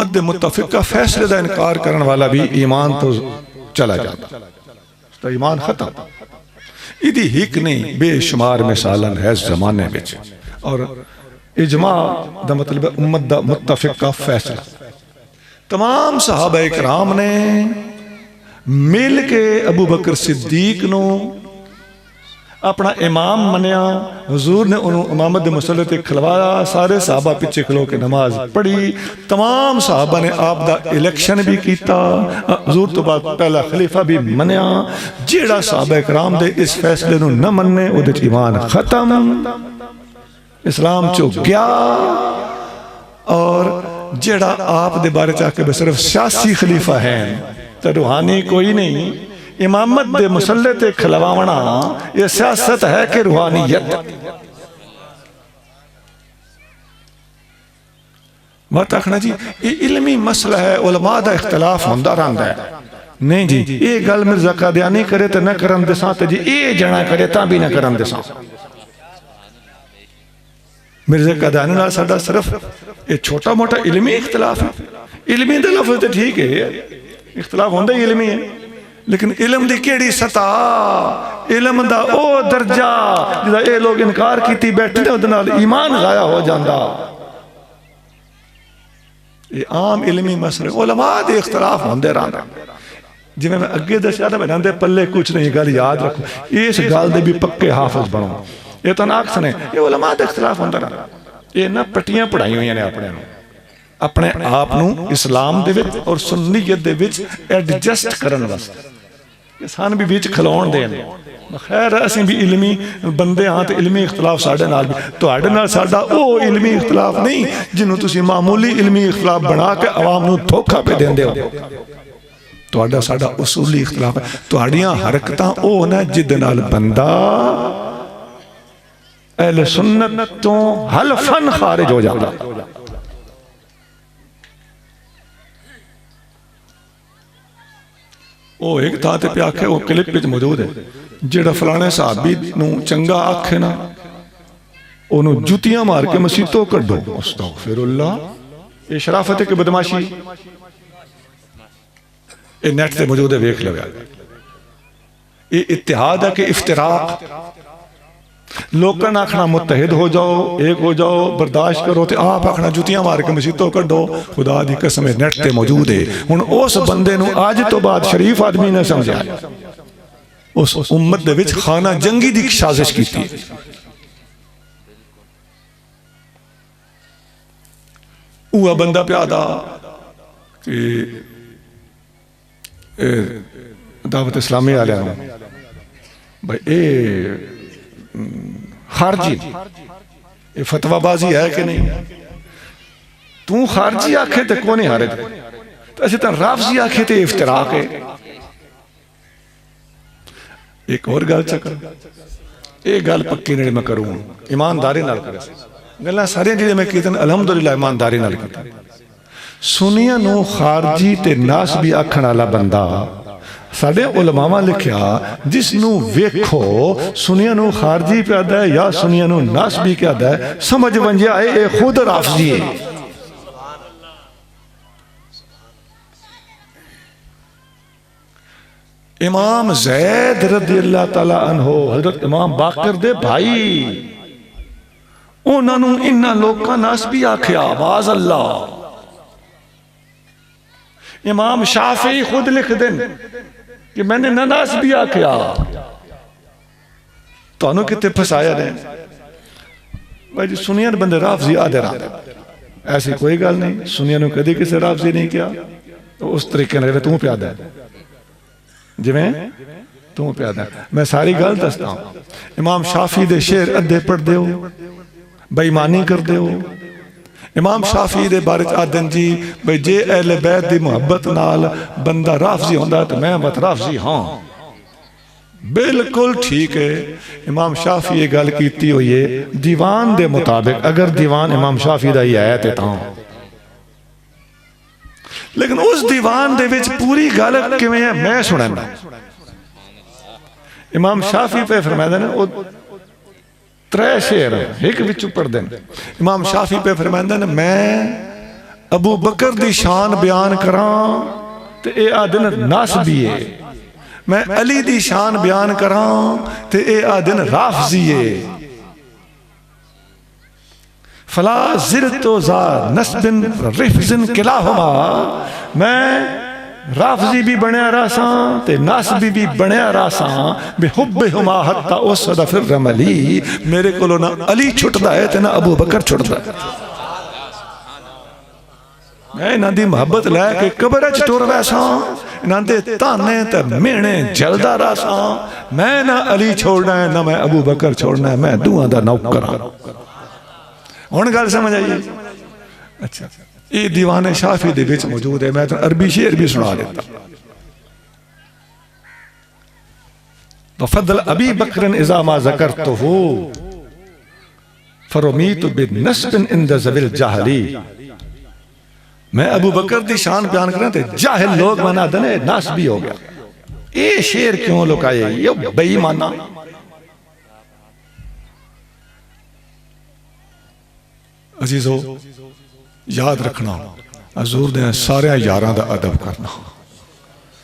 उम्मत के मुतफिक का फैसले का इनकार करने वाला भी ईमान तो चला जाता, तो ईमान खत्म। इदी हिक नहीं बेशुमार मिसालन है जमाने में। और इजमा दा मतलब है उम्मत दा मुतफिक का फैसला। तमाम सहाबा इकराम ने मिल के अबू बकर सिद्दीक नो अपना इमाम मनिया। हुजूर ने उन्होंने इमामत के मसले ते खिलवाया, सारे सहाबा पिछे खलो के नमाज पढ़ी। तमाम सहाबा ने आप दा इलेक्शन भी किया, हुजूर तो बाद पहला खलीफा भी मनिया। जेड़ा सहाबा इकराम दे इस फैसले नू न मन्ने उहदे च ईमान खत्म, इस्लाम चो गया। और जेड़ा आप दे बारे च आके सिर्फ सियासी खलीफा है तो रूहानी कोई नहीं, इमामत दे मुसल्ले ते खिलवावना ये सियासत है कि रूहानियत। मत आखना जी ये इल्मी मसला है, उलमा दा इख्तिलाफ होंदा रहंदा है। नहीं जी ये गल मिर्जा कादियानी करे तो न करन देसां ते जी ये जना करे तां भी न करन देसां। मिर्जा कादियानी नाल साडा सिर्फ ये छोटा मोटा इल्मी इख्तिलाफ है। इल्मी दे लफ्ज़ ते ठीक है, इख्तिलाफ होंदा ही इल्मी है, लेकिन इलम दी केड़ी सतह, इलम दा ओ दर्जा जिहदा ये लोग इनकार कीती बैठे ने, उहदे नाल ईमान ज़ाया हो जांदा। ये आम इलमी मसले उलमा दे इख्तिलाफ होंदे रहंदे। जिवें मैं अगे दस्या ना बनांदे पल्ले कुछ नहीं, गल याद रखो, इस गल दे भी पक्के हाफिज बनो। ये तो नाक्स ने, ये उलमा दे इख्तिलाफ होंदा रहंदा। ये ना पट्टियां पढ़ाई हुई ने अपने आप नू इस्लाम दे विच और सुन्नीयत दे विच एडजस्ट करन वास्ते सान भी बीच खिलाउण देन। खैर असीं भी इल्मी बंदे हाँ तो इल्मी इख्तिलाफ साडे नाल भी, तुहाडे नाल साडा ओ इल्मी इख्तिलाफ नहीं जिन्हों तुसीं मामूली इल्मी इख्तिलाफ बना के आवाम नू धोखा पे देंदे हो। तुहाडा साडा उसूली इख्तिलाफ है। तुहाड़ियां हरकतां ओ ना जिद नाल बंदा अहले सुन्नत तो हलफन खारिज हो जाता। वो एक था ते पे आखे, वो क्लिप विच मौजूद है, जेड़ा फलाने साहबी नू चंगा आखे ना ओनू जुतियां मार के मसीतों कड्डो। अस्तगफिरुल्लाह, ये शराफत है कि बदमाशी? ये नेट से मौजूद है, वेख लगा। ये इत्तेहाद है कि इफ्तिराक? लोगों ने आखना मुत्तहिद हो जाओ, एक हो जाओ, बर्दाश्त करो, तो आप आखना जुतियां मार के मसीतों कड्डो। खुदा दी कसम है नेट ते मौजूद है। हुण उस बंदे नू अज तो बाद शरीफ आदमी ने समझा, उस उम्मत दे विच खाना जंगी दी साजिश कीती। उहा बंदा प्यादा कि दावत इस्लामी वाले भाई खारजी ये फतवाबाजी है कि नहीं? तू खारजी आखे तो कौन हारे, तो असि तो राफजी आखे तो इफ्तिराक है। एक और गल चक्कर, ये गल पक्की नहीं मैं करूँ, ईमानदारी नाल करे। गल्लां सारियां जिहड़ियां मैं कीतियां अलहमदुलिल्लाह ईमानदारी नाल कीतियां। सुनिया नू खारजी ते नासबी आखण वाला बंदा साडे उलमावां लिखिया, जिसनू वेखो सुनिया नू खारजी प्यादा है या सुनिया नू नासबी प्यादा है, समझ वंजिया है ये खुद राफजी है। इमाम ज़ैद रज़ियल्लाहु तआला अन्हो, हजरत इमाम बाकर दे भाई, उन्होंने इन्हां लोकां नासबी आखिया। वाज़ अल्लाह। इमाम शाफी खुद लिख दें कि मैंने नास भी आख्या। तो कितने फसाया ने भाई जी, सुनिया बंदे राफजी आधे रात, ऐसी कोई गल नहीं। सुनिया कभी किसी राफजी नहीं किया, तो उस तरीके ने तू प्यादा है जिवें तू प्यादा। मैं सारी गल दसदा हूं। इमाम शाफी दे शेर अद्धे पढ़दे हो, बेईमानी करदे हो। इमाम शाफी दे बारे आदन जी भाई जे अहले बैत दी मुहब्बत नाल बंदा राफजी होंदा तो मैं मत राफजी हाँ, बिल्कुल ठीक है। इमाम शाफी ये गल कीती हुई है दीवान दे मुताबिक, अगर दीवान इमाम शाफी दा ही है तो लेकिन उस दीवान दे विच पूरी गल किवें है मैं सुनाना। इमाम शाफी पे फरमाते हैं त्रै शेर एक विच पढ़ते हैं। इमाम शाफी पे फरमाते हैं मैं अबू बकर दी शान बयान करां ते ये आदन नासबी है, मैं अली दी शान बयान करां ते ये आदन राफजी है। फला ज़िरतो ज़ा नस्बिन रिफ़्ज़िन किलाहुमा, मैं राफजी भी बनया रासा ते नासबी भी बनया रासा, बेहुब्बिहुमा हत्ता उसद फिर रमली, मेरे कोलो ना अली छुटदा है ते ना अबू बकर छुटदा है। मैं इन्हां दी मोहब्बत लैके कब्र च टुर वैसा, इन्हां दे ताने ते मेहणे जलदा रासा, मैं ना अली छोड़ना है ना मैं अबू बकर छोड़ना है, मैं दुआं दा नौकर हां। हुण गल समझ आई? अच्छा, ये दीवाने शाफी दे विच मौजूद है, मैं तो अरबी शेर भी सुना देता। वफदल अबी बकर इज़ा मा ज़करतुहु फरुमीतु बिनस्बिन इंद ज़विल जाहली, मैं अबू बकर दी शान बयान करा ते जाहिल लोग मना दने नासबी हो गया। ये शेर क्यों लुकाए? ये बेईमाना। अजीजो याद रखना, हजूर ने सारे यारां दा अदब करना।